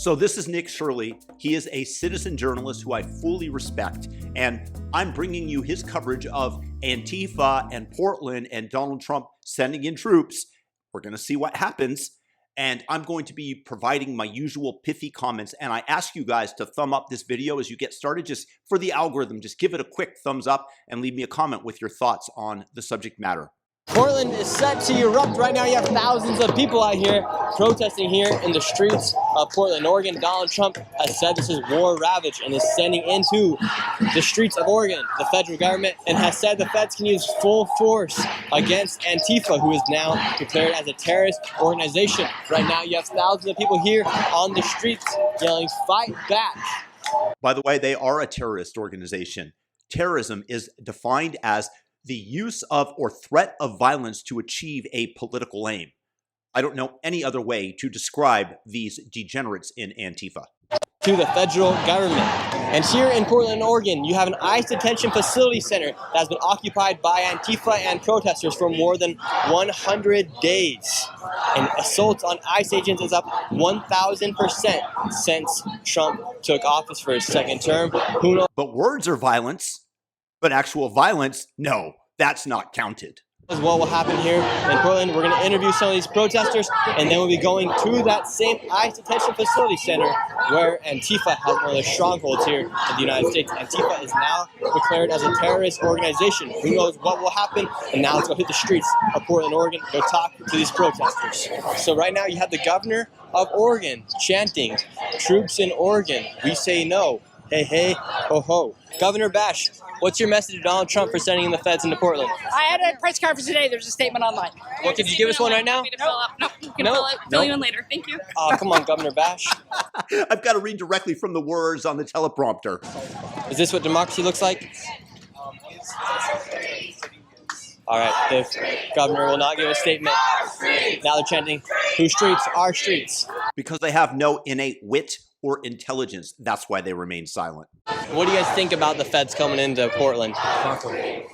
So this is Nick Shirley. He is a citizen journalist who I fully respect, and I'm bringing you his coverage of Antifa and Portland and Donald Trump sending in troops. We're going to see what happens, and I'm going to be providing my usual pithy comments, and I ask you guys to thumb up this video as you get started. Just for the algorithm, just give it a quick thumbs up and leave me a comment with your thoughts on the subject matter. Portland is set to erupt right now. You have thousands of people out here protesting here in the streets of Portland, Oregon. Donald Trump has said this is war ravaged and is sending into the streets of Oregon the federal government, and has said the feds can use full force against Antifa, who is now declared as a terrorist organization. Right now you have thousands of people here on the streets yelling, "Fight back." By the way, they are a terrorist organization. Terrorism is defined as the use of or threat of violence to achieve a political aim. I don't know any other way to describe these degenerates in Antifa. To the federal government. And here in Portland, Oregon, you have an ICE detention facility center that has been occupied by Antifa and protesters for more than 100 days. And assaults on ICE agents is up 1,000% since Trump took office for his second term. Who knows? But words are violence. But actual violence, no, that's not counted. What will happen here in Portland? We're going to interview some of these protesters, and then we'll be going to that same ICE detention facility center where Antifa has one of their strongholds here in the United States. Antifa is now declared as a terrorist organization. Who knows what will happen? And now let's go hit the streets of Portland, Oregon, go talk to these protesters. So right now you have the governor of Oregon chanting, "Troops in Oregon, we say no. Hey, hey, ho, ho." Governor Bash, what's your message to Donald Trump for sending the feds into Portland? I had a press conference today. There's a statement online. Well, could you give us one right now? No, you can fill you in later. Thank you. Oh, come on, Governor Bash. I've got to read directly from the words on the teleprompter. Is this what democracy looks like? All right, the governor will not give a statement. Now they're chanting, "Whose streets? Our streets." Because they have no innate wit or intelligence. That's why they remain silent. What do you guys think about the feds coming into Portland?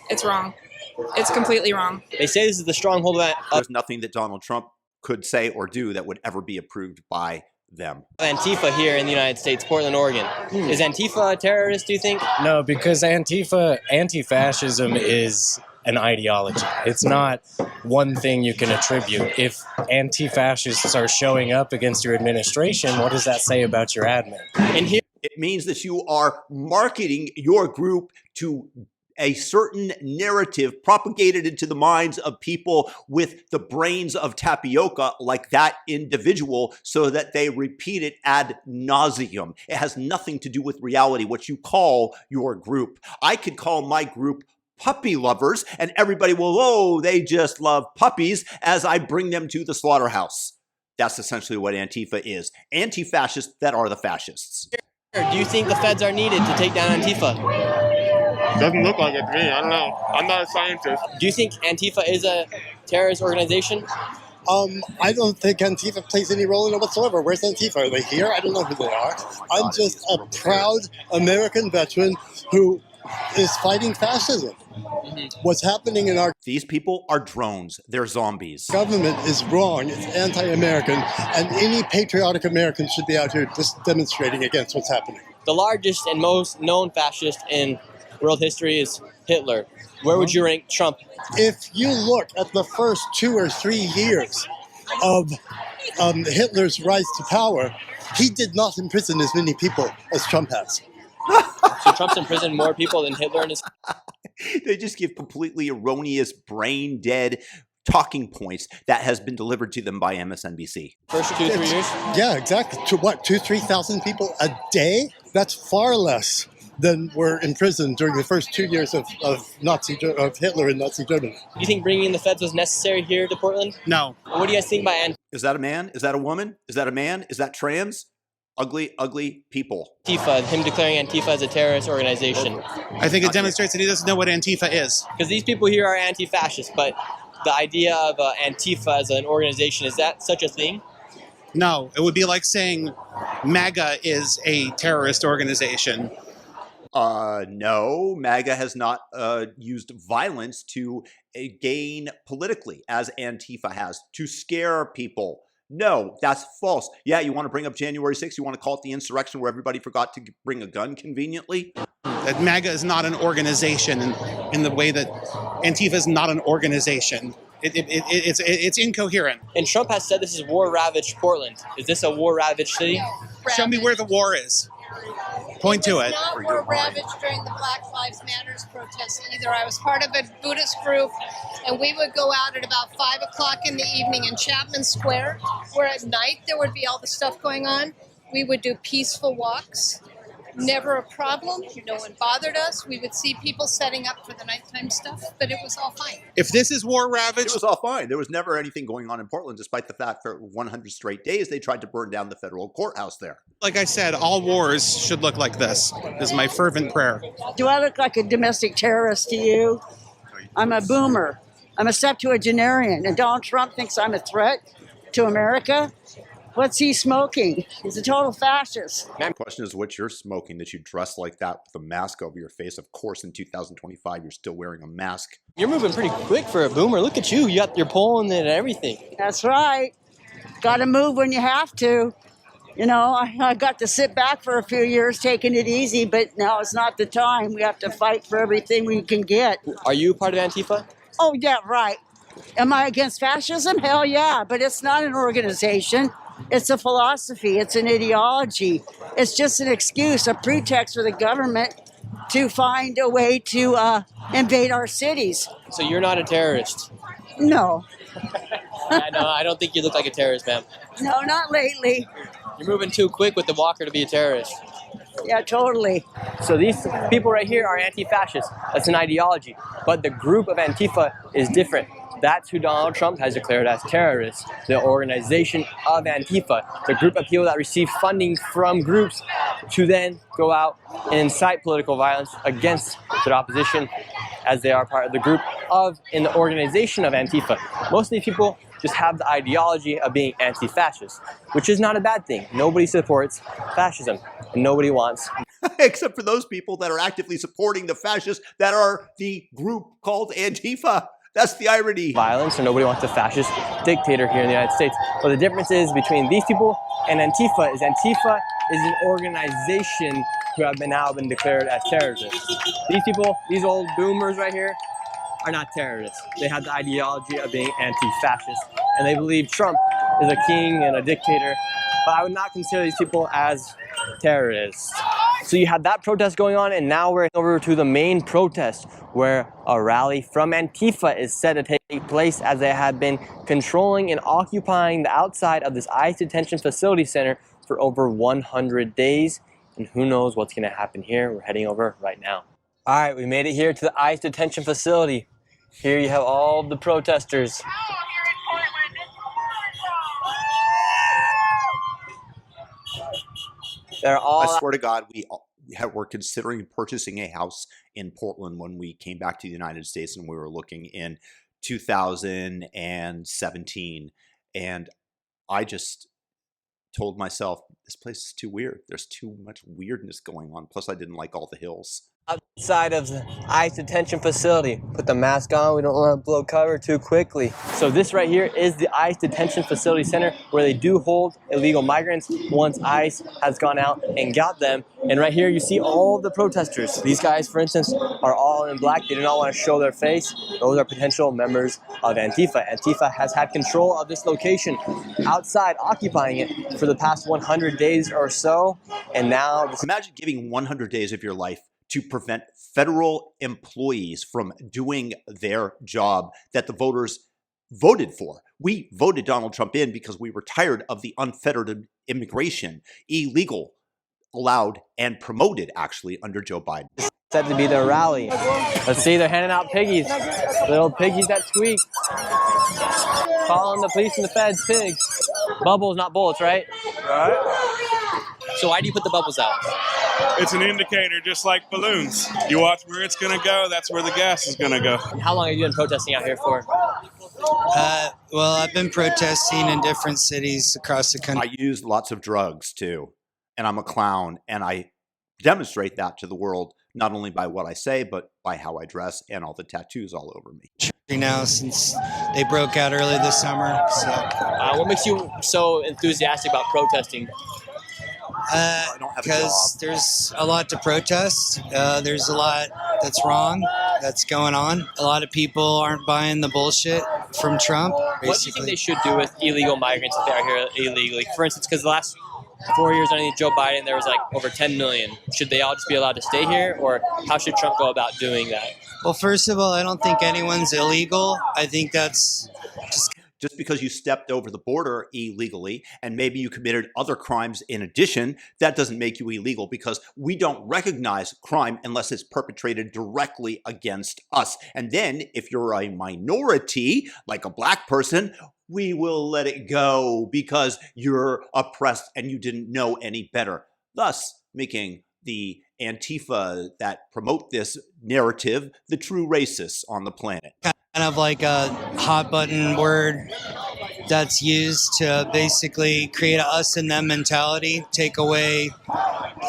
It's wrong. It's completely wrong. They say this is the stronghold of There's nothing that Donald Trump could say or do that would ever be approved by them. Antifa here in the United States, Portland, Oregon. Is Antifa a terrorist, do you think? No, because anti-fascism is an ideology. It's not one thing you can attribute. If anti-fascists are showing up against your administration, what does that say about your admin? And here It means that you are marketing your group to a certain narrative propagated into the minds of people with the brains of tapioca, like that individual, so that they repeat it ad nauseum. It has nothing to do with reality, what you call your group. I could call my group puppy lovers, and everybody will, oh, they just love puppies, as I bring them to the slaughterhouse. That's essentially what Antifa is. Anti-fascists that are the fascists. do you think the feds are needed to take down Antifa? Doesn't look like it to me. I don't know. I'm not a scientist. Do you think Antifa is a terrorist organization? I don't think Antifa plays any role in it whatsoever. Where's Antifa? Are they here? I don't know who they are. I'm just a proud American veteran who is fighting fascism. What's happening in our These people are drones. They're zombies. government is wrong. It's anti-American, and any patriotic American should be out here just demonstrating against what's happening. The largest and most known fascist in world history is Hitler. Where would you rank Trump? If you look at the first 2 or 3 years of Hitler's rise to power, he did not imprison as many people as Trump has. So Trump's imprisoned more people than Hitler in his... They just give completely erroneous, brain-dead talking points that has been delivered to them by MSNBC. First 2 or 3 years? Yeah, exactly. To what, 2,000-3,000 people a day? That's far less than were imprisoned during the first 2 years of Hitler in Nazi Germany. Do you think bringing in the feds was necessary here to Portland? No. What do you guys think about Is that a man? Is that a woman? Is that a man? Is that trans? Ugly, ugly people. Antifa, him declaring Antifa as a terrorist organization? I think it demonstrates that he doesn't know what Antifa is. Because these people here are anti-fascist, but the idea of Antifa as an organization, is that such a thing? No, it would be like saying MAGA is a terrorist organization. No, MAGA has not used violence to gain politically, as Antifa has, to scare people. No, that's false. Yeah, you want to bring up January 6th? You want to call it the insurrection where everybody forgot to bring a gun conveniently? That MAGA is not an organization in the way that Antifa is not an organization. It's incoherent. And Trump has said this is war-ravaged Portland. Is this a war-ravaged city? Show me where the war is. Point to it. Not were ravaged during the Black Lives Matters protests either. I was part of a Buddhist group, and we would go out at about 5 o'clock in the evening in Chapman Square, where at night there would be all the stuff going on. We would do peaceful walks. Never a problem. No one bothered us. We would see people setting up for the nighttime stuff, but it was all fine. If this is war ravaged, It was all fine. There was never anything going on in Portland, despite the fact for 100 straight days they tried to burn down the federal courthouse there. like I said, all wars should look like this. This is my fervent prayer. Do I look like a domestic terrorist to you? I'm a boomer. I'm a septuagenarian. And Donald Trump thinks I'm a threat to America? What's he smoking? He's a total fascist. The question is what you're smoking that you dress like that with a mask over your face. Of course, in 2025, you're still wearing a mask. You're moving pretty quick for a boomer. Look at you. You're pulling it and everything. That's right. Got to move when you have to. You know, I got to sit back for a few years taking it easy, but now it's not the time. We have to fight for everything we can get. Are you part of Antifa? Oh, yeah, right. Am I against fascism? Hell yeah, but it's not an organization. It's a philosophy. It's an ideology. It's just an excuse, a pretext for the government to find a way to invade our cities. So you're not a terrorist? No. No, I don't think you look like a terrorist, ma'am. No, not lately. You're moving too quick with the walker to be a terrorist. Yeah, totally. So these people right here are anti-fascist. That's an ideology. But the group of Antifa is different. That's who Donald Trump has declared as terrorists. The organization of Antifa, the group of people that receive funding from groups to then go out and incite political violence against the opposition, as they are part of the group of in the organization of Antifa. Most of these people just have the ideology of being anti-fascist, which is not a bad thing. Nobody supports fascism, and nobody wants. Except for those people that are actively supporting the fascists that are the group called Antifa. That's the irony. Violence, or nobody wants a fascist dictator here in the United States. But the difference is between these people and Antifa is an organization who have now been declared as terrorists. These people, these old boomers right here, are not terrorists. They have the ideology of being anti-fascist, and they believe Trump is a king and a dictator. But I would not consider these people as terrorists. So you had that protest going on, and now we're over to the main protest, where a rally from Antifa is set to take place, as they have been controlling and occupying the outside of this ICE detention facility center for over 100 days. And who knows what's going to happen here. We're heading over right now. All right, we made it here to the ICE detention facility. Here you have all the protesters. They're all. I swear to God, we're considering purchasing a house in Portland when we came back to the United States, and we were looking in 2017. And I just told myself, this place is too weird. There's too much weirdness going on. Plus, I didn't like all the hills. Outside of the ICE detention facility. Put the mask on, we don't want to blow cover too quickly. So this right here is the ICE detention facility center, where they do hold illegal migrants once ICE has gone out and got them. And right here you see all the protesters. These guys, for instance, are all in black. They do not want to show their face. Those are potential members of Antifa. Antifa has had control of this location outside, occupying it for the past 100 days or so. And now... Imagine giving 100 days of your life to prevent federal employees from doing their job that the voters voted for. We voted Donald Trump in because we were tired of the unfettered immigration, illegal, allowed, and promoted, actually, under Joe Biden. Said to be their rally. Let's see, they're handing out piggies. Little piggies that squeak. Calling the police and the feds pigs. Bubbles, not bullets, right? Right? So why do you put the bubbles out? It's an indicator, just like balloons. You watch where it's going to go, that's where the gas is going to go. How long have you been protesting out here for? Well, I've been protesting in different cities across the country. I use lots of drugs, too. And I'm a clown. And I demonstrate that to the world, not only by what I say, but by how I dress and all the tattoos all over me. Now, since they broke out early this summer. So, what makes you so enthusiastic about protesting? Because there's a lot to protest. There's a lot that's wrong that's going on. A lot of people aren't buying the bullshit from Trump. Basically. What do you think they should do with illegal migrants if they are here illegally? For instance, because the last 4 years underneath Joe Biden, there was like over 10 million. Should they all just be allowed to stay here, or how should Trump go about doing that? Well, first of all, I don't think anyone's illegal. I think that's just because you stepped over the border illegally and maybe you committed other crimes in addition, that doesn't make you illegal, because we don't recognize crime unless it's perpetrated directly against us. And then if you're a minority, like a black person, we will let it go because you're oppressed and you didn't know any better, thus making the Antifa that promote this narrative the true racists on the planet. Kind of like a hot button word that's used to basically create a us and them mentality, take away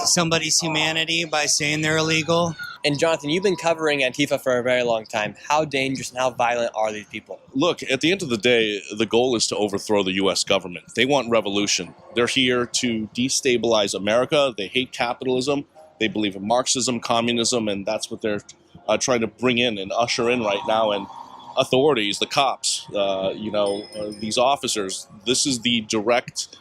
somebody's humanity by saying they're illegal. And Jonathan, you've been covering Antifa for a very long time. How dangerous and how violent are these people? Look, at the end of the day, the goal is to overthrow the U.S. government. They want revolution. They're here to destabilize America. They hate capitalism. They believe in Marxism, communism, and that's what they're trying to bring in and usher in right now. And authorities, the cops, these officers, this is the direct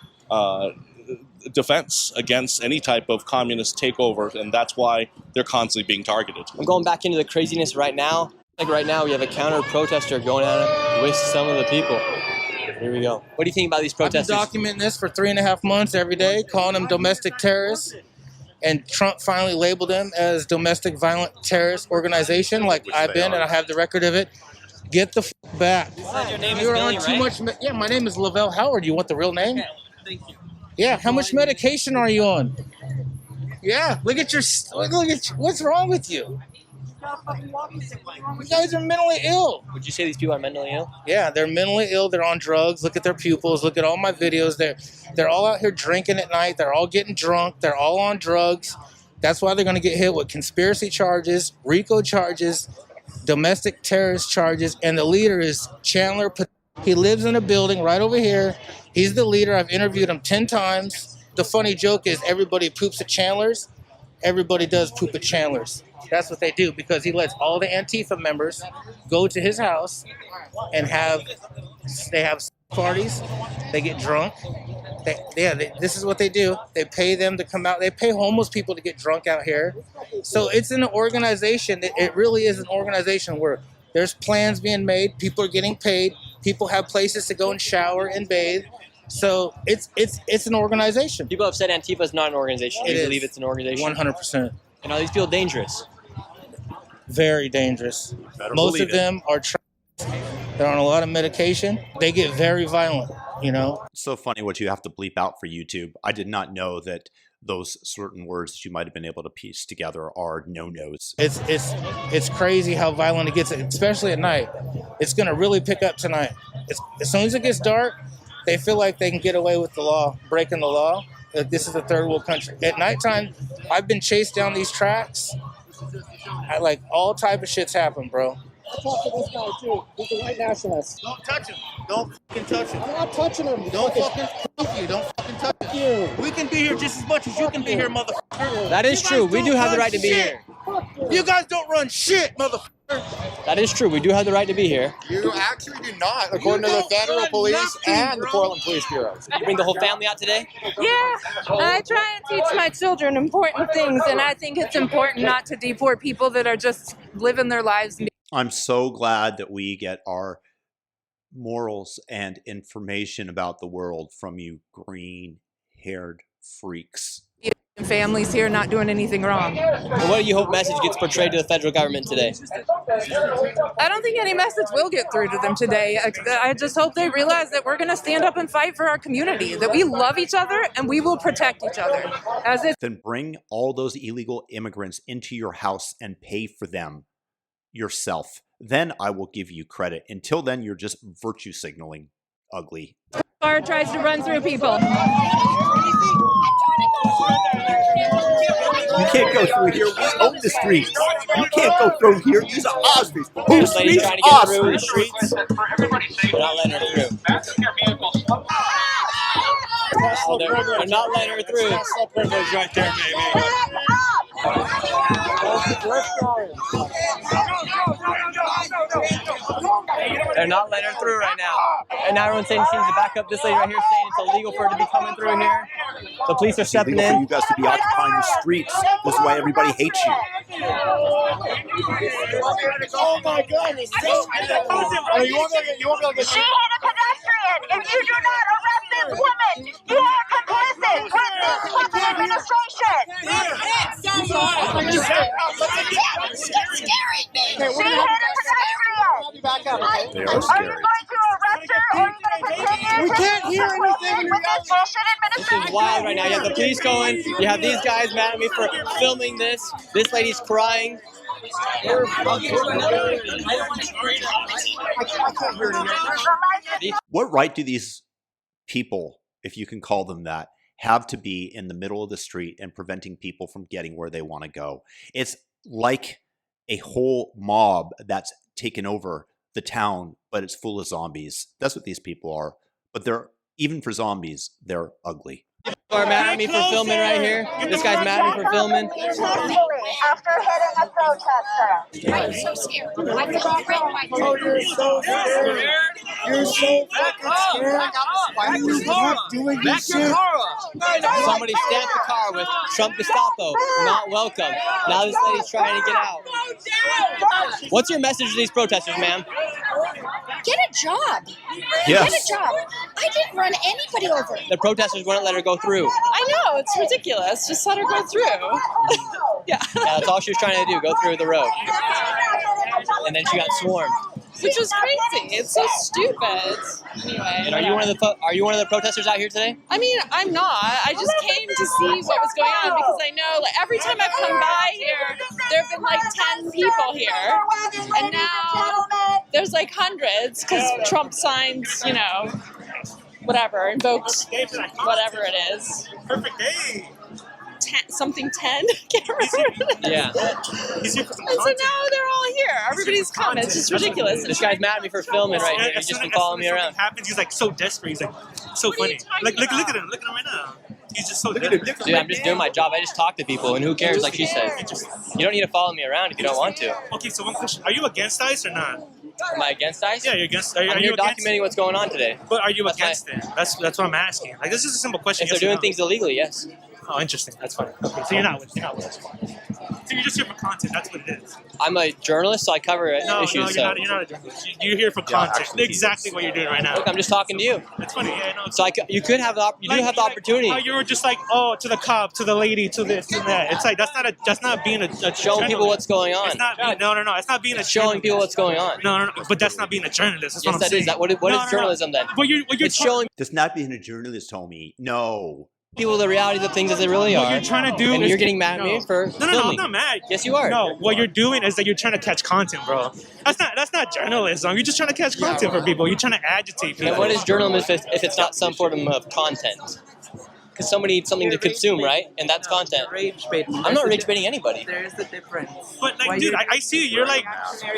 defense against any type of communist takeover, and that's why they're constantly being targeted. I'm going back into the craziness right now. Like right now, we have a counter-protester going at it with some of the people. Here we go. What do you think about these protesters? I've been documenting this for 3.5 months every day, calling them domestic terrorists. And Trump finally labeled them as domestic violent terrorist organization, like I've been, and I have the record of it. Get the back. Your name is Billy, right? Yeah, my name is Lavelle Howard. You want the real name? Okay, thank you. Yeah, how much medication are you on? Yeah, look at what's wrong with you? You guys are mentally ill. Would you say these people are mentally ill? Yeah, they're mentally ill. They're on drugs. Look at their pupils. Look at all my videos. They're all out here drinking at night. They're all getting drunk. They're all on drugs. That's why they're going to get hit with conspiracy charges, RICO charges, domestic terrorist charges, and the leader is Chandler. He lives in a building right over here. He's the leader. I've interviewed him 10 times. The funny joke is everybody poops at Chandler's. Everybody does poop at Chandler's. That's what they do, because he lets all the Antifa members go to his house and they have parties. They get drunk. This is what they do. They pay them to come out. They pay homeless people to get drunk out here. So it's an organization. It really is an organization where there's plans being made. People are getting paid. People have places to go and shower and bathe. So it's an organization. People have said Antifa is not an organization. Do you believe it's an organization? 100%. And are these people dangerous? Very dangerous. Most of them are they're on a lot of medication. They get very violent, It's so funny what you have to bleep out for YouTube. I did not know that those certain words that you might have been able to piece together are no-nos. It's crazy how violent it gets, especially at night. It's going to really pick up tonight. As soon as it gets dark, they feel like they can get away with the law, breaking the law. This is a third world country. At nighttime, I've been chased down these tracks. All type of shits happen, bro. Talk to this guy too. He's a white nationalist. Don't touch him. Don't fucking touch him. I'm not touching him. Don't fucking touch you. Don't fucking touch him. We can be here just as much as you can be here, motherfucker. That is true. We do have the right to be here. You guys don't run shit, motherfucker. That is true. We do have the right to be here. You actually do not, according to the federal police and the Portland Police Bureau. You bring the whole family out today? Yeah. I try and teach my children important things, and I think it's important not to deport people that are just living their lives. I'm so glad that we get our morals and information about the world from you green-haired freaks. Families here not doing anything wrong. And what do you hope message gets portrayed to the federal government today? I don't think any message will get through to them today. I just hope they realize that we're going to stand up and fight for our community, that we love each other and we will protect each other. Then bring all those illegal immigrants into your house and pay for them yourself. Then I will give you credit. Until then, you're just virtue signaling ugly. Car tries to run through people. You can't go go through here. We own the streets. You can't go through here. These are our streets. Whose This lady's streets? trying to get Our through the streets. streets. They're not letting her through. Oh, they're not letting her through. Privilege right there, baby. They're not letting her through right now. And now everyone's saying she needs to back up. This lady right here saying it's illegal for her to be coming through here. The police are stepping Illegal for in. you guys to be occupying the streets. This is why everybody hates you. Oh my God! It's so bad. You won't be able to get. She hit a pedestrian. If you do not arrest this woman, you are complicit with this Trump administration. Stop scaring me. She hit a pedestrian. Back up, okay? They are Are you scary. going to arrest her or are you going to continue We can't hear anything. with this bullshit This administration? is wild right now. You have the police going. You have these guys mad at me for filming this. This lady's crying. What right do these people, if you can call them that, have to be in the middle of the street and preventing people from getting where they want to go? It's like a whole mob that's taken over the town, but it's full of zombies. That's what these people are. But they're, even for zombies, they're ugly. Are mad at me for filming right here. This guy's mad at me for filming. After hitting a protester. I'm so scared. I feel threatened by Oh, you're so scared. You're so fucking scared. You stop doing this shit. Somebody stamped the car with Trump Gestapo. Not welcome. Now this lady's trying to get out. What's your message to these protesters, ma'am? Get a job. Yes. Get a job. I didn't run anybody over. The protesters wouldn't let her go through. I know, it's ridiculous. Just let her go through. Yeah, that's all she was trying to do, go through the road. And then she got swarmed. Which is crazy. It's so stupid. Anyway. And are you one of the protesters out here today? I mean, I'm not. I just came to see what was going on because I know, like, every time I've come by here, there have been like 10 people here, and now there's like hundreds because Trump signs, you know, whatever, invoked whatever it is. Perfect day. 10. Can't remember. Yeah. And so now they're all here. Everybody's coming. It's just ridiculous. This guy's mad at me for filming right here. He's just been following me around. Happens, he's like so desperate. He's like so funny. Like look at him. Look at him right now. He's just so desperate. Dude, I'm just doing my job. I just talk to people, and who cares, like she said. You don't need to follow me around if you don't want to. Okay, so one question. Are you against ICE or not? Am I against ICE? Yeah, you're against. Are I'm you here against? documenting what's going on today. But are you against it? That's what I'm asking. Like this is a simple question. If they're doing things illegally, yes. Oh, interesting. That's fine. Okay, so you're not with us. So you're just here for content. That's what it is. I'm a journalist, so I cover issues. No, you're not a journalist. You're here for content. actually, Exactly what you're doing right now. Look, I'm just talking to you. That's funny. Yeah, no. So you could have you do have the opportunity. You were just like, oh, to the cop, to the lady, to this and that. It's like that's not being a Showing people what's going on. It's not being, no. It's not being a Showing people what's going on. No. But that's not being a journalist. That's Yes, what I'm that saying. is. What is journalism then? What you're It's showing That's not being a journalist, homie. No. people the reality of things as they really are. What you're trying to do and is you're getting mad at me for No, filming. I'm not mad. Yes, you are. No, what you're doing is that you're trying to catch content, bro. That's not journalism. You're just trying to catch content for people. You're trying to agitate people. And what is journalism if it's not some form of content? Because somebody needs something to consume, right? And that's content. I'm not rage baiting anybody. There is a difference. But like, dude, I see you. You're like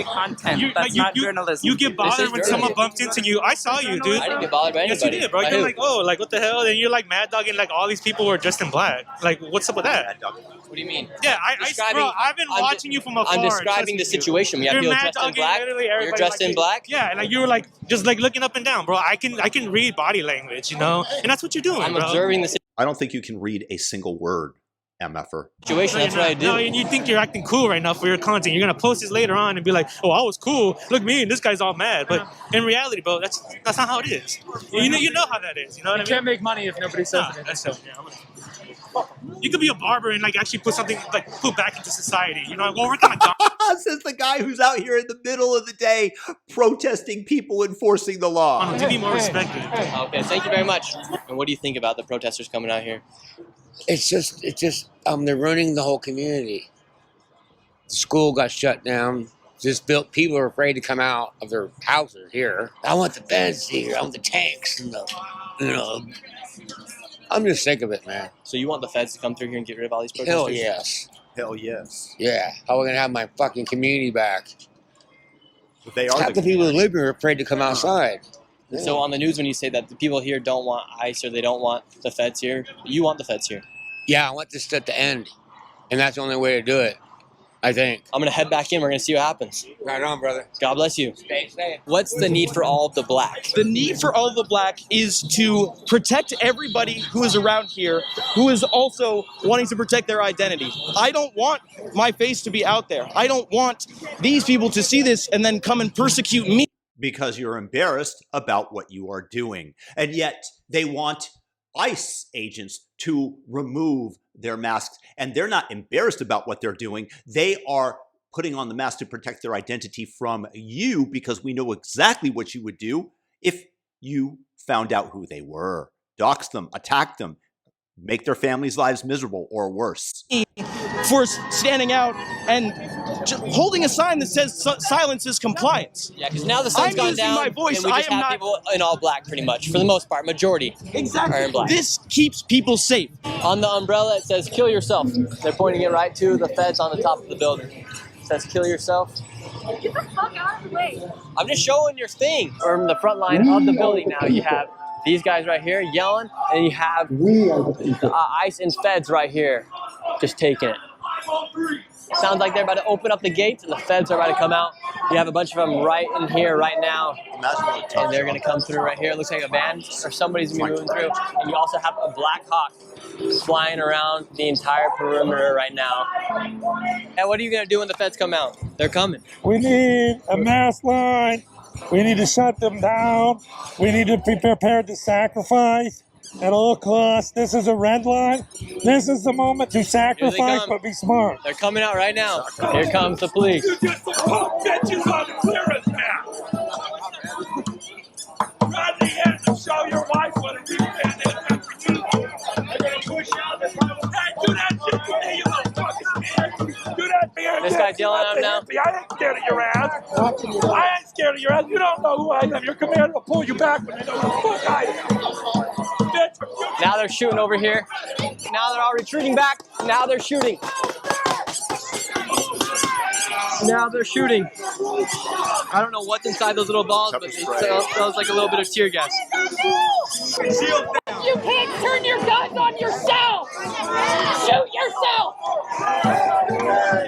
Content. That's not journalism. You get bothered when someone bumps into you. I saw you, dude. I didn't get bothered by Yes, anybody. you did, bro. By You're who? like, oh, like what the hell? And you're like mad dogging like all these people who are dressed in black. Like, what's up with that? What do you mean? Yeah, Describing- bro, I've been watching you from afar. I'm describing the situation. We have You're people mad dressed in dogging black. literally You're everybody dressed like in black. Yeah, and like you were like just like looking up and down, bro. I can read body language, you know, and that's what you're doing. I'm bro. observing the I don't think you can read a single word, MFer. situation. That's what I do. No, and you think you're acting cool right now for your content. You're gonna post this later on and be like, "Oh, I was cool. Look me, and this guy's all mad." But in reality, bro, that's not how it is. You know how that is. You know what I mean? You can't make money if nobody says anything. That's so. Yeah, you could be a barber and like actually put something like put back into society. You know, like, well, we're kind of Says the guy who's out here in the middle of the day protesting people enforcing the law. to be more respected. Okay, thank you very much. And what do you think about the protesters coming out here? It's just they're ruining the whole community. School got shut down. Just built. People are afraid to come out of their houses here. I want the beds here. I want the tanks and the, I'm just sick of it, man. So you want the feds to come through here and get rid of all these protesters? Hell yes. Hell yes. Yeah. How are we gonna have my fucking community back? They are Half the people who live here are afraid to come outside. So on the news, when you say that the people here don't want ICE or they don't want the feds here, you want the feds here. Yeah, I want this to end, and that's the only way to do it, I think. I'm gonna head back in. We're gonna see what happens. Right on, brother. God bless you. What's the need for all of the black? The need for all of the black is to protect everybody who is around here, who is also wanting to protect their identity. I don't want my face to be out there. I don't want these people to see this and then come and persecute me. Because you're embarrassed about what you are doing. And yet they want ICE agents to remove their masks. And they're not embarrassed about what they're doing. They are putting on the mask to protect their identity from you, because we know exactly what you would do if you found out who they were. Dox them, attack them, make their families' lives miserable or worse. For standing out and holding a sign that says silence is compliance. Yeah, because now the sun's gone down, my voice. and we just have people in all black, pretty much, for the most part. Majority are in black. This keeps people safe. On the umbrella, it says "kill yourself." They're pointing it right to the feds on the top of the building. It says "kill yourself." Get the fuck out of the way. I'm just showing your thing. From the front line of the building now, you have these guys right here yelling, and you have ICE and feds right here just taking it. Sounds like they're about to open up the gates and the feds are about to come out. You have a bunch of them right in here right now. And they're going to come through right here. It looks like a van or somebody's going to be moving through. And you also have a Black Hawk flying around the entire perimeter right now. And what are you going to do when the feds come out? They're coming. We need a mass line. We need to shut them down. We need to be prepared to sacrifice at all costs. This is a red line. This is the moment to sacrifice, but be smart. They're coming out right now. Here comes the police. You get some punk bitches on the clearance map. Rodney had to show your wife what a real man is after you. They're going to push out the Bible. Hey, do that shit to me, you little fucking man. Do that man. This guy's yelling at him now. I ain't scared of your ass. I ain't scared of your ass. You don't know who I am. Your commander will pull you back when they know who the fuck I am. Now they're shooting over here. Now they're all retreating back. Now they're shooting. Now they're shooting. I don't know what's inside those little balls, but it smells like a little bit of tear gas. You can't turn your guns on yourself. Shoot yourself.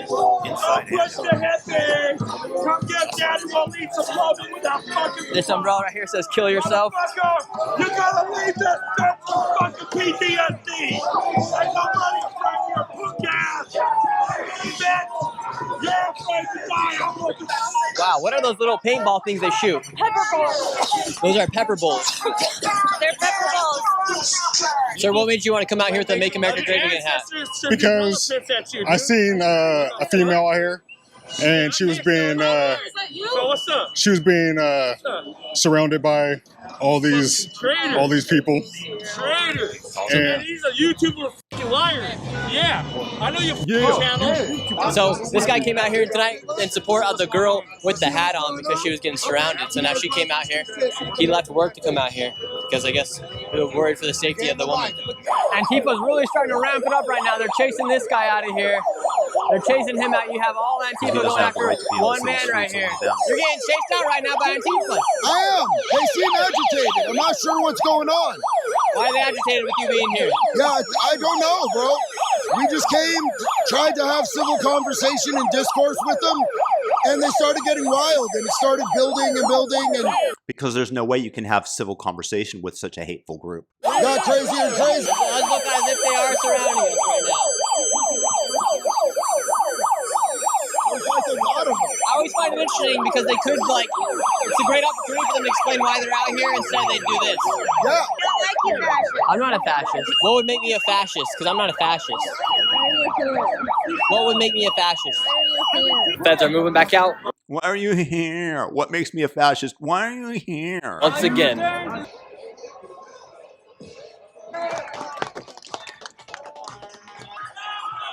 Don't push the head thing. Come get daddy. We'll eat some loving without fucking. This umbrella right here says "kill yourself." You gotta leave this bitch for fucking PTSD. Ain't nobody from your punk ass. Bitch. You're afraid to die. I'm looking. Wow, what are those little paintball things they shoot? Pepper balls. Those are pepper balls. They're pepper balls. Sir, what made you want to come out here with the "Make America Great Again" hat? Because I seen a female out here, and she was being surrounded by all these people. Traitors. And He's a YouTuber fucking liar. Yeah. I know your channel. So this guy came out here tonight in support of the girl with the hat on because she was getting surrounded. So now she came out here. He left work to come out here because I guess they were worried for the safety of the woman. Antifa's really starting to ramp it up right now. They're chasing this guy out of here. They're chasing him out. You have all Antifa going after one man right here. You're getting chased out right now by Antifa. I am. They seem agitated. I'm not sure what's going on. Why are they agitated with you being here? Yeah, I don't know, bro. We just came, tried to have civil conversation and discourse with them, and they started getting wild, and it started building and building. And because there's no way you can have civil conversation with such a hateful group. Got crazier and crazy. Let's look as if they are surrounding us right now. I always find it interesting because they could, like, it's a great opportunity for them to explain why they're out here. Instead, they do this. Yeah. I don't like you, fascist. I'm not a fascist. What would make me a fascist? Because I'm not a fascist. What would make me a fascist? Feds are moving back out. Why are you here? What makes me a fascist? Why are you here? Once again.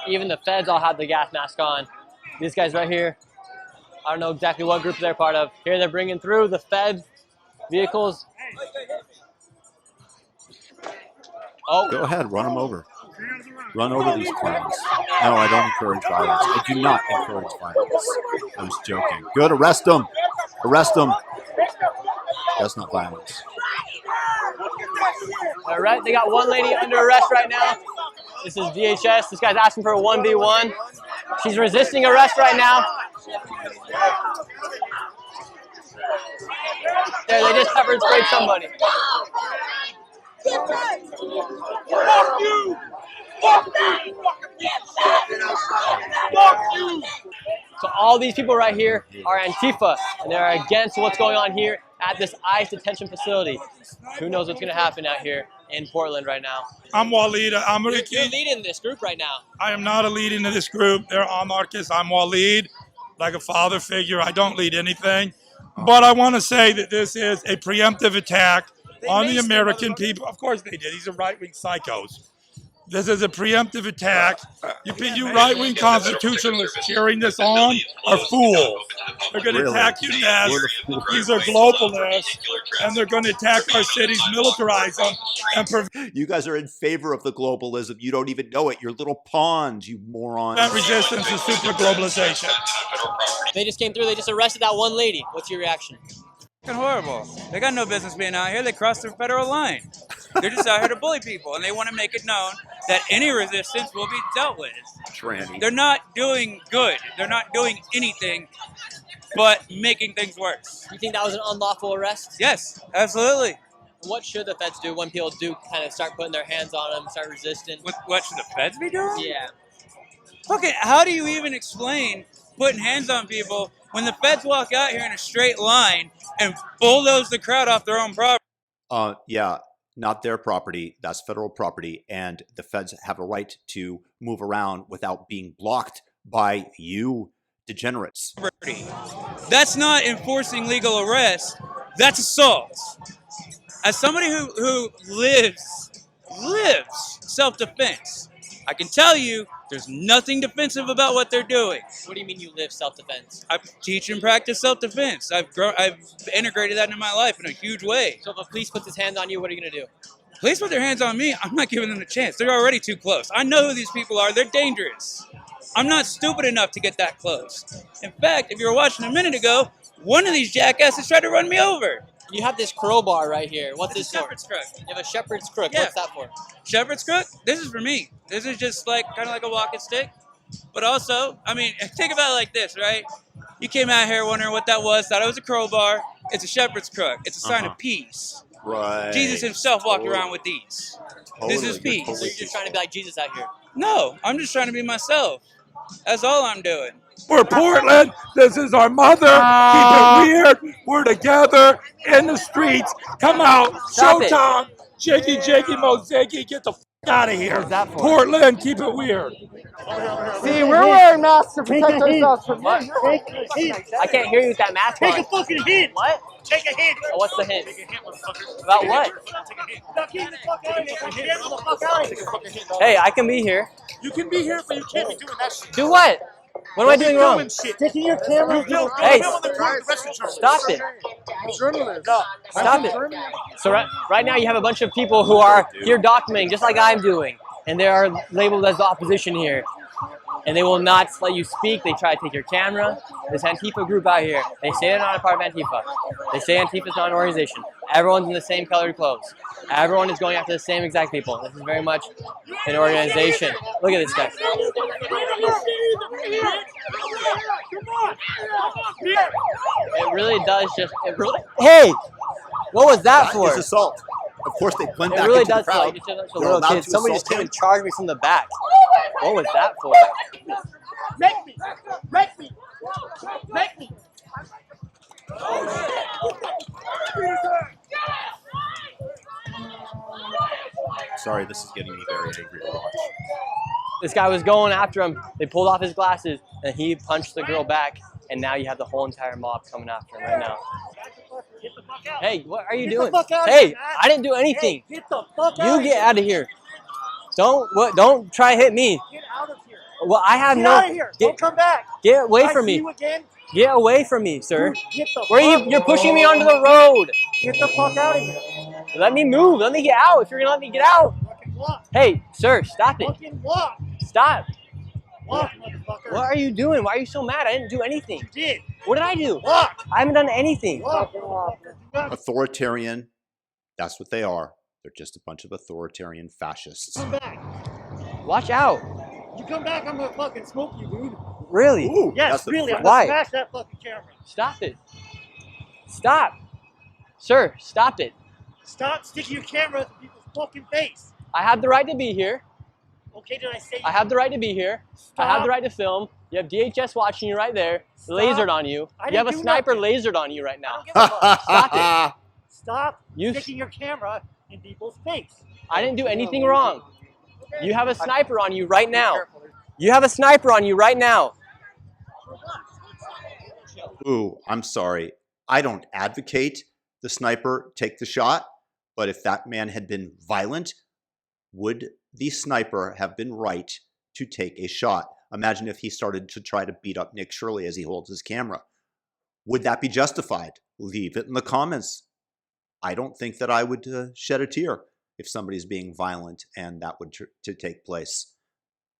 Even the feds all have the gas mask on. These guys right here, I don't know exactly what group they're part of. Here they're bringing through the Fed vehicles. Go ahead, run them over. Run over these clowns. No, I don't encourage violence. I do not encourage violence. I was joking. Good, arrest them. Arrest them. That's not violence. All right, they got one lady under arrest right now. This is DHS. This guy's asking for a 1v1. She's resisting arrest right now. There, they just pepper sprayed somebody. Fuck you! Fuck you! So all these people right here are Antifa, and they're against what's going on here at this ICE detention facility. Who knows what's going to happen out here in Portland right now? I'm Waleed. You're leading this group right now. I am not a lead into this group. They're anarchists. I'm Waleed, like a father figure. I don't lead anything. But I want to say that this is a preemptive attack on the American people. Of course they did. These are right-wing psychos. This is a preemptive attack. You right-wing constitutionalists cheering this on are fools. They're going to attack you next. These are globalists, and they're going to attack our cities, militarize them, and you guys are in favor of the globalism. You don't even know it. You're little pawns, you morons. prevent resistance to super globalization. They just came through. They just arrested that one lady. What's your reaction? Horrible. They got no business being out here. They crossed the federal line. They're just out here to bully people, and they want to make it known that any resistance will be dealt with. Tranny. They're not doing good. They're not doing anything but making things worse. You think that was an unlawful arrest? Yes, absolutely. What should the feds do when people do kind of start putting their hands on them, start resisting? What should the feds be doing? Yeah. Okay, how do you even explain putting hands on people when the feds walk out here in a straight line and bulldoze the crowd off their own property? Yeah, not their property. That's federal property. And the feds have a right to move around without being blocked by you degenerates. That's not enforcing legal arrest. That's assault. As somebody who lives self-defense, I can tell you there's nothing defensive about what they're doing. What do you mean you live self-defense? I teach and practice self-defense. I've integrated that into my life in a huge way. So if a police puts his hand on you, what are you going to do? Police put their hands on me, I'm not giving them a chance. They're already too close. I know who these people are. They're dangerous. I'm not stupid enough to get that close. In fact, if you were watching a minute ago, one of these jackasses tried to run me over. You have this crowbar right here. What's this for? Shepherd's crook. You have a shepherd's crook. Yeah. What's that for? Shepherd's crook? This is for me. This is just like kind of like a walking stick. But also, I mean, think about it like this, right? You came out here wondering what that was, thought it was a crowbar. It's a shepherd's crook. It's a sign of peace. Right. Jesus himself walked around with these. This is peace. So you're just trying to be like Jesus out here? No, I'm just trying to be myself. That's all I'm doing. We're Portland. This is our mother. Keep it weird. We're together in the streets. Come out. Stop it. Showtime. Jiggy, Moziggy. Get the out of here. What's that for? Portland. Keep it weird. See, we're wearing masks to protect ourselves from what? I can't hear you with that mask on. Take a fucking hint. What? Take a hint. Oh, what's the hint? About what? Hey, I can be here. You can be here, but you can't be doing that shit. Do what? What am I doing wrong? Taking your camera. Hey, stop it. Stop it. So right now you have a bunch of people who are here documenting, just like I'm doing, and they are labeled as the opposition here. And they will not let you speak. They try to take your camera. This Antifa group out here, they say they're not a part of Antifa. They say Antifa is not an organization. Everyone's in the same colored clothes. Everyone is going after the same exact people. This is very much an organization. Look at this guy. It really does just, hey, what was that for? It's assault. Of course, they blend back It really into does the feel crowd. like it's just a They're little allowed kid. to Somebody assault just came him. and charged me from the back. What was that for? Make me. Make me. Make me. Sorry, this is getting me very angry to watch. This guy was going after him. They pulled off his glasses, and he punched the girl back. And now you have the whole entire mob coming after him right now. Hey, what are you doing? Hey, I didn't do anything. Get the fuck out You of get here. out of here. Don't try to hit me. Get out of here. Well, I have Get no. out of here. Don't come back. Get away I from see me. you again. Get away from me, sir. Get the Where are fuck- you? You're pushing me onto the road. Get the fuck out of here. Let me move. Let me get out. If you're gonna let me get out. Hey, sir, stop it. Fucking walk. Stop. Walk, motherfucker. What are you doing? Why are you so mad? I didn't do anything. You did. What did I do? Walk. I haven't done anything. Walk. Authoritarian, that's what they are. They're just a bunch of authoritarian fascists. Come back. Watch out. You come back, I'm gonna fucking smoke you, dude. Really? Ooh, Yes, really. I'm Why? gonna smash that fucking camera. Stop it. Stop. Sir, stop it. Stop sticking your camera in people's fucking face. I have the right to be here. Okay, did I say? I have the right to be here. Stop. I have the right to film. You have DHS watching you right there. Stop. Lasered on you. I You have a didn't do sniper nothing. lasered on you right now. Stop it. Stop You- sticking your camera in people's face. I didn't do anything wrong. You have a sniper on you right now. You have a sniper on you right now. Ooh, I'm sorry. I don't advocate the sniper take the shot, but if that man had been violent, would the sniper have been right to take a shot? Imagine if he started to try to beat up Nick Shirley as he holds his camera. Would that be justified? Leave it in the comments. I don't think that I would shed a tear if somebody's being violent and that would to take place.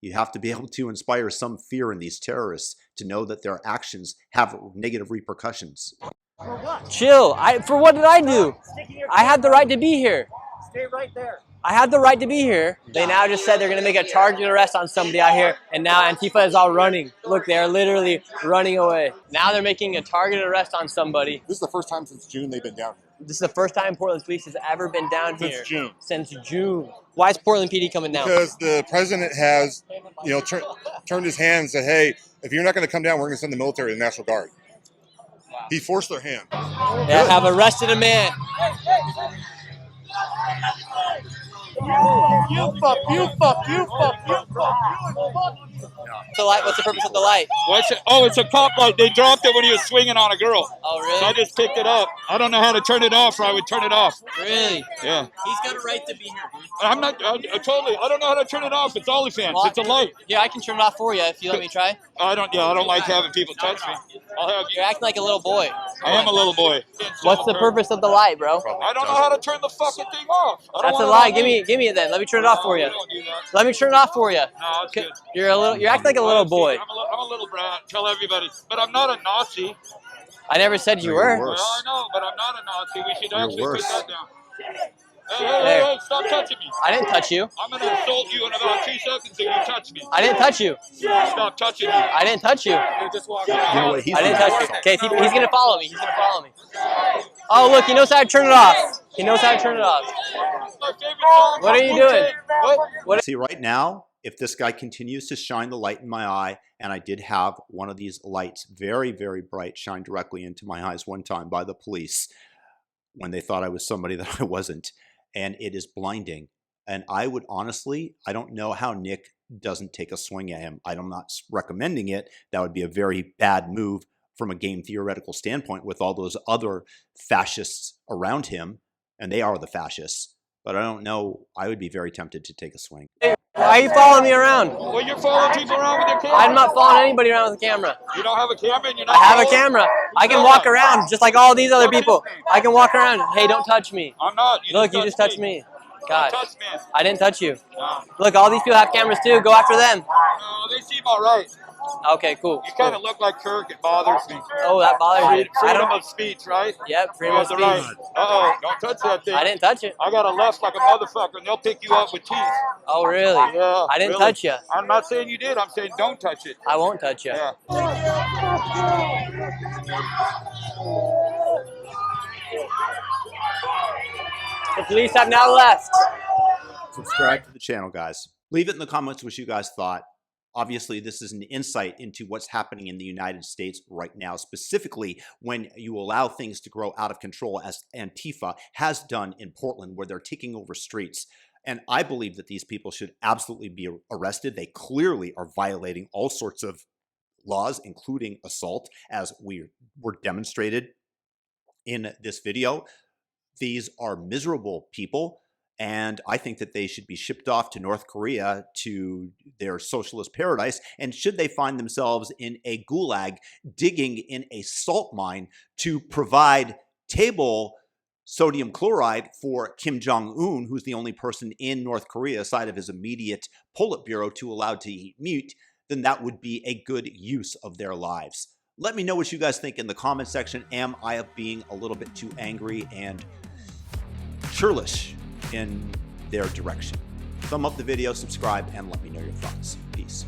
You have to be able to inspire some fear in these terrorists to know that their actions have negative repercussions. For what? Chill. For what did I do? Sticking your I had the right to be here. Stay right there. I had the right to be here. They now just said they're going to make a targeted arrest on somebody out here, and now Antifa is all running. Look, they are literally running away. Now they're making a targeted arrest on somebody. This is the first time since June they've been down here. This is the first time Portland Police has ever been down Since here. June. Since June. Why is Portland PD coming down? Because the president has, turned his hand and said, hey, if you're not going to come down, we're going to send the military and the National Guard. He forced their hand. They have arrested a man. You fuck, you fuck, you fuck, you fuck, you fuck. The light. What's the purpose of the light? It's a cop light. They dropped it when he was swinging on a girl. Oh, really? So I just picked it up. I don't know how to turn it off, or I would turn it off. Really? Yeah. He's got a right to be here, dude. I'm not. I totally. I don't know how to turn it off. It's OnlyFans. It's a light. Yeah, I can turn it off for you if you let me try. I don't. Yeah, I don't like having people touch me. I'll have you. You're acting like a little boy. I am a little boy. What's the purpose of the light, bro? I don't know how to turn the fucking thing off. That's a lie. Give me it then. Let me turn it off for you. Don't do that. Let me turn it off for you. No, it's good. You're acting like a little boy. I'm a little brat. Tell everybody. But I'm not a Nazi. I never said you were. Well, I know, but I'm not a Nazi. We should actually put that down. Hey, There. hey, stop touching me. I didn't touch you. I'm going to insult you in about 2 seconds if you touch me. I didn't touch you. Stop touching me. I didn't touch you. Just walk You know what? I didn't touch you. Okay, he's gonna follow me. He's gonna follow me. Oh, look, he knows how to turn it off. He knows how to turn it off. What are you doing? What? See, right now, if this guy continues to shine the light in my eye, and I did have one of these lights, very, very bright, shine directly into my eyes one time by the police when they thought I was somebody that I wasn't, and it is blinding. And I would honestly, I don't know how Nick doesn't take a swing at him. I'm not recommending it. That would be a very bad move from a game theoretical standpoint with all those other fascists around him, and they are the fascists. But I don't know. I would be very tempted to take a swing. Why are you following me around? Well, you're following people around with your camera. I'm not following anybody around with a camera. You don't have a camera and you're not I have a following? camera. I can walk around just like all these other people. I can walk around. Hey, don't touch me. I'm not. Look, you just touched me. Gosh. Touch me. I didn't touch you. No. Look, all these people have cameras too. Go after them. No, they seem all right. Okay, cool. You kind of look like Kirk. It bothers me. Oh, that bothers you. Freedom of speech, right? Yep, freedom of speech. Right. Uh-oh, don't touch that thing. I didn't touch it. I got a left like a motherfucker, and they'll pick you up with teeth. Oh, really? Yeah. I didn't really. touch you. I'm not saying you did. I'm saying don't touch it. I won't touch you. Yeah. The police have now left. Subscribe to the channel, guys. Leave it in the comments what you guys thought. Obviously, this is an insight into what's happening in the United States right now, specifically when you allow things to grow out of control, as Antifa has done in Portland, where they're taking over streets. And I believe that these people should absolutely be arrested. They clearly are violating all sorts of laws, including assault, as we were demonstrated in this video. These are miserable people. And I think that they should be shipped off to North Korea to their socialist paradise. And should they find themselves in a gulag digging in a salt mine to provide table sodium chloride for Kim Jong-un, who's the only person in North Korea aside of his immediate Politburo to allow to eat meat, then that would be a good use of their lives. Let me know what you guys think in the comment section. Am I being a little bit too angry and churlish in their direction? Thumb up the video, subscribe, and let me know your thoughts. Peace.